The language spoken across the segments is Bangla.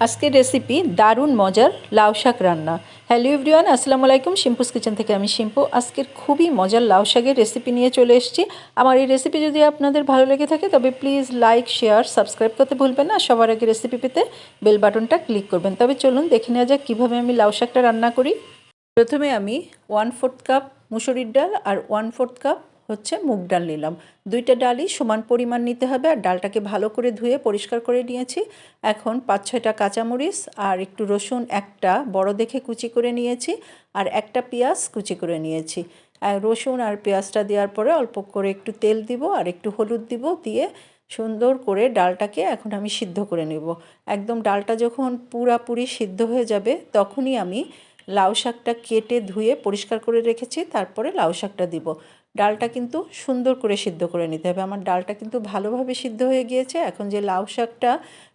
আজকের রেসিপি দারুণ মজার লাউ শাক রান্না। হ্যালো এভরিওয়ান, আসসালামু আলাইকুম। শিম্পুস কিচেন থেকে আমি শিম্পু। আজকের খুবই মজার লাউ শাকের রেসিপি নিয়ে চলে এসেছি। আমার এই রেসিপি যদি আপনাদের ভালো লেগে থাকে তবে প্লিজ লাইক, শেয়ার, সাবস্ক্রাইব করতে ভুলবেন না। সবার আগে রেসিপি পেতে বেল বাটনটা ক্লিক করবেন। তবে চলুন দেখে নেওয়া যাক কীভাবে আমি লাউ শাকটা রান্না করি। প্রথমে আমি 1/4 কাপ মুসুরির ডাল আর 1/4 কাপ হচ্ছে মুগ ডাল নিলাম। দুইটা ডালই সমান পরিমাণ নিতে হবে। আর ডালটাকে ভালো করে ধুয়ে পরিষ্কার করে নিয়েছি। এখন 5-6টা কাঁচামরিচ আর একটু রসুন একটা বড় দেখে কুচি করে নিয়েছি, আর একটা পেঁয়াজ কুচি করে নিয়েছি। আর রসুন আর পেঁয়াজটা দেওয়ার পরে অল্প করে একটু তেল দিব আর একটু হলুদ দিব, দিয়ে সুন্দর করে ডালটাকে এখন আমি সিদ্ধ করে নেব। একদম ডালটা যখন পুরাপুরি সিদ্ধ হয়ে যাবে তখনই আমি লাউ শাকটা কেটে ধুয়ে পরিষ্কার করে রেখেছি, তারপরে লাউ শাকটা দিব। ডালটা কিন্তু সুন্দর করে সিদ্ধ করে নিতে হবে। আমার ডালটা কিন্তু ভালোভাবে সিদ্ধ হয়ে গিয়েছে। এখন যে লাউ শাকটা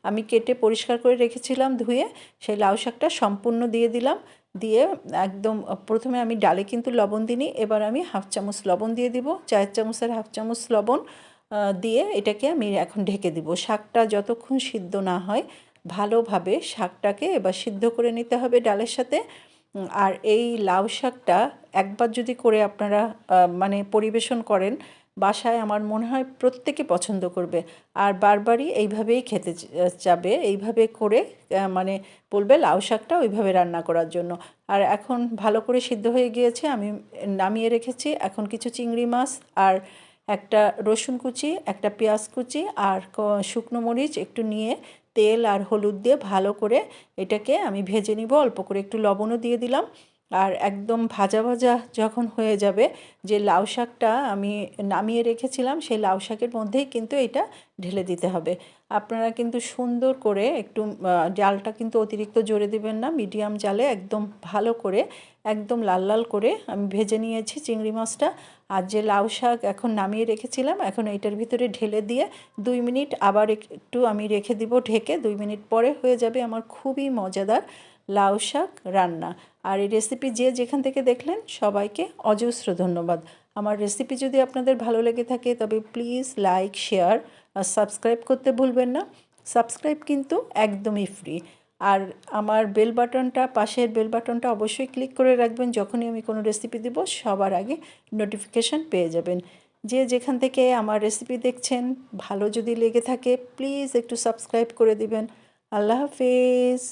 আমি কেটে পরিষ্কার করে রেখেছিলাম ধুয়ে, সেই লাউ শাকটা সম্পূর্ণ দিয়ে দিলাম। দিয়ে একদম প্রথমে আমি ডালে কিন্তু লবণ দিইনি, এবার আমি 1/2 চামচ লবণ দিয়ে দিব। 4 চামচের 1/2 চামচ লবণ দিয়ে এটাকে আমি এখন ঢেকে দিব। শাকটা যতক্ষণ সিদ্ধ না হয় ভালোভাবে শাকটাকে এবার সিদ্ধ করে নিতে হবে ডালের সাথে। আর এই লাউ শাকটা একবার যদি করে আপনারা মানে পরিবেশন করেন বাসায়, আমার মনে হয় প্রত্যেকে পছন্দ করবে আর বারবারই এইভাবেই খেতে চাবে। এইভাবে করে মানে বলবে লাউ শাকটা ওইভাবে রান্না করার জন্য। আর এখন ভালো করে সিদ্ধ হয়ে গিয়েছে, আমি নামিয়ে রেখেছি। এখন কিছু চিংড়ি মাছ আর একটা রসুন কুচি, একটা পেঁয়াজ কুচি আর শুকনো মরিচ একটু নিয়ে তেল আর হলুদ দিয়ে ভালো করে এটাকে আমি ভেজে নিব। অল্প করে একটু লবণও দিয়ে দিলাম। আর একদম ভাজা ভাজা যখন হয়ে যাবে, যে লাউ শাকটা আমি নামিয়ে রেখেছিলাম সেই লাউ শাকের মধ্যেই কিন্তু এটা ঢেলে দিতে হবে। আপনারা কিন্তু সুন্দর করে একটু জালটা কিন্তু অতিরিক্ত জোরে দেবেন না, মিডিয়াম জালে একদম ভালো করে একদম লাল লাল করে আমি ভেজে নিয়েছি চিংড়ি মাছটা। আর যে লাউ শাক এখন নামিয়ে রেখেছিলাম, এখন এইটার ভিতরে ঢেলে দিয়ে 2 মিনিট আবার একটু আমি রেখে দিব ঢেকে। 2 মিনিট পরে হয়ে যাবে আমার খুবই মজাদার লাউ শাক রান্না। আর এই রেসিপি যে যেখান থেকে দেখলেন সবাইকে অজস্র ধন্যবাদ। আমার রেসিপি যদি আপনাদের ভালো লেগে থাকে তবে প্লিজ লাইক, শেয়ার আর সাবস্ক্রাইব করতে ভুলবেন না। সাবস্ক্রাইব কিন্তু একদমই ফ্রি। আর আমার বেল বাটনটা, পাশের বেল বাটনটা অবশ্যই ক্লিক করে রাখবেন। যখনই আমি কোনো রেসিপি দেব সবার আগে নোটিফিকেশান পেয়ে যাবেন। যে যেখান থেকে আমার রেসিপি দেখছেন ভালো যদি লেগে থাকে প্লিজ একটু সাবস্ক্রাইব করে দিবেন। আল্লাহ হাফেজ।